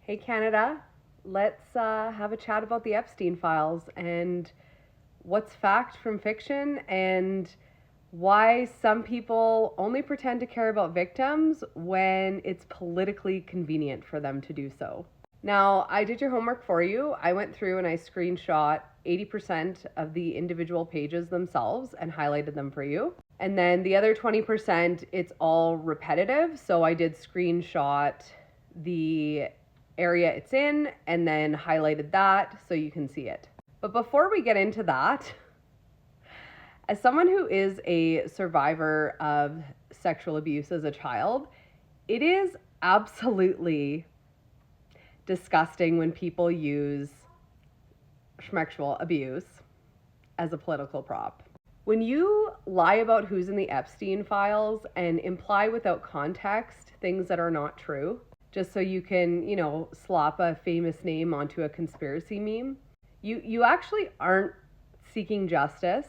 Hey Canada, let's have a chat about the Epstein Files and what's fact from fiction and why some people only pretend to care about victims when it's politically convenient for them to do so. Now, I did your homework for you. I went through and I screenshot 80% of the individual pages themselves and highlighted them for you. And then the other 20%, it's all repetitive. So I did screenshot the area it's in and then highlighted that so you can see it. But before we get into that, as someone who is a survivor of sexual abuse as a child, it is absolutely disgusting when people use sexual abuse as a political prop. When you lie about who's in the Epstein files and imply without context things that are not true, just so you can, slap a famous name onto a conspiracy meme, you actually aren't seeking justice.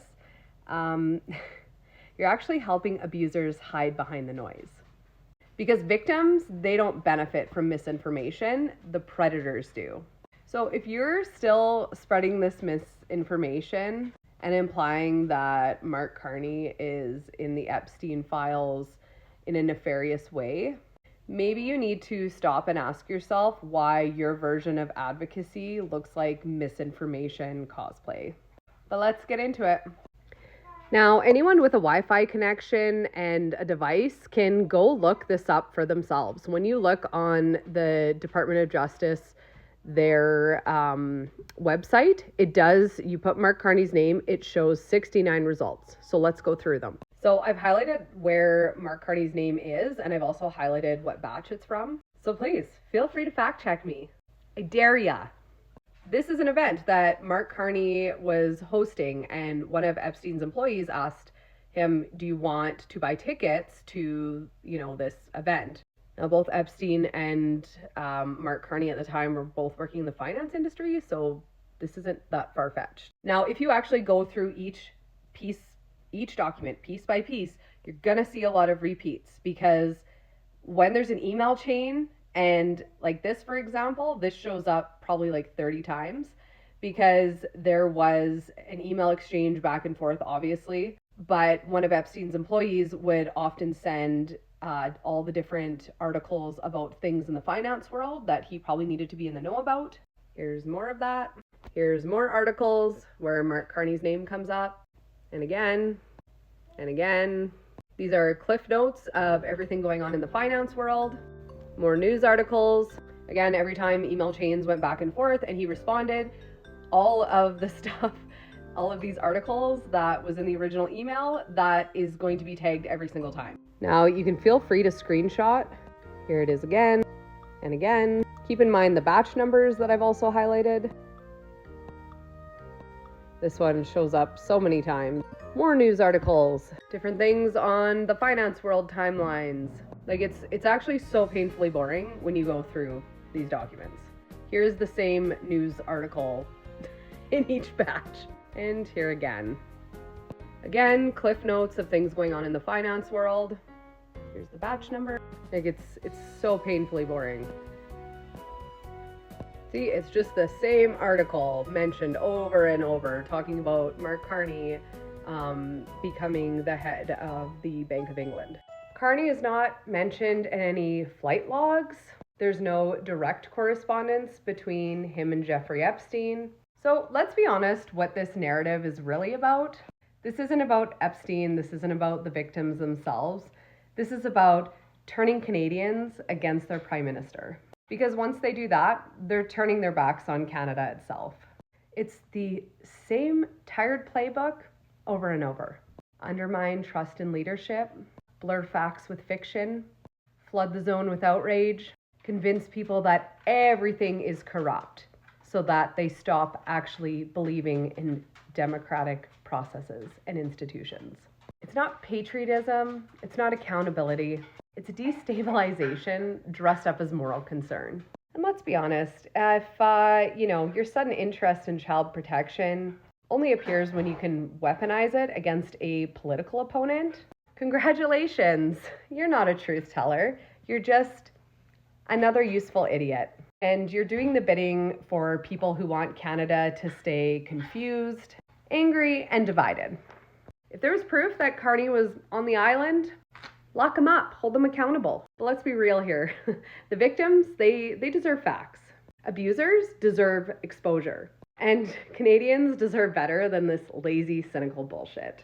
You're actually helping abusers hide behind the noise. Because victims, they don't benefit from misinformation, the predators do. So if you're still spreading this misinformation and implying that Mark Carney is in the Epstein files in a nefarious way, maybe you need to stop and ask yourself why your version of advocacy looks like misinformation cosplay. But let's get into it. Now, anyone with a Wi-Fi connection and a device can go look this up for themselves. When you look on the Department of Justice, their website, you put Mark Carney's name, it shows 69 results. So let's go through them. So I've highlighted where Mark Carney's name is, and I've also highlighted what batch it's from. So please, feel free to fact check me. I dare ya. This is an event that Mark Carney was hosting, and one of Epstein's employees asked him, do you want to buy tickets to, this event? Now, both Epstein and Mark Carney at the time were both working in the finance industry, so this isn't that far-fetched. Now, if you actually go through each document, piece by piece, you're gonna see a lot of repeats, because when there's an email chain, and like this, for example, this shows up probably like 30 times because there was an email exchange back and forth, obviously. But one of Epstein's employees would often send all the different articles about things in the finance world that he probably needed to be in the know about. Here's more of that. Here's more articles where Mark Carney's name comes up. And again, and again. These are cliff notes of everything going on in the finance world. More news articles. Again, every time email chains went back and forth and he responded, all of the stuff, all of these articles that was in the original email, that is going to be tagged every single time. Now, you can feel free to screenshot. Here it is again and again. Keep in mind the batch numbers that I've also highlighted. This one shows up so many times. More news articles, different things on the finance world timelines. Like it's actually so painfully boring when you go through these documents. Here's the same news article in each batch. And here again. Again, cliff notes of things going on in the finance world. Here's the batch number. Like it's so painfully boring. See, it's just the same article mentioned over and over, talking about Mark Carney becoming the head of the Bank of England. Carney is not mentioned in any flight logs. There's no direct correspondence between him and Jeffrey Epstein. So let's be honest what this narrative is really about. This isn't about Epstein. This isn't about the victims themselves. This is about turning Canadians against their prime minister. Because once they do that, they're turning their backs on Canada itself. It's the same tired playbook over and over. Undermine trust in leadership, blur facts with fiction, flood the zone with outrage, convince people that everything is corrupt so that they stop actually believing in democratic processes and institutions. It's not patriotism, it's not accountability, it's destabilization dressed up as moral concern. And let's be honest, if your sudden interest in child protection only appears when you can weaponize it against a political opponent, congratulations, you're not a truth teller. You're just another useful idiot. And you're doing the bidding for people who want Canada to stay confused, angry, and divided. If there was proof that Carney was on the island, lock them up, hold them accountable. But let's be real here. The victims, they deserve facts. Abusers deserve exposure. And Canadians deserve better than this lazy, cynical bullshit.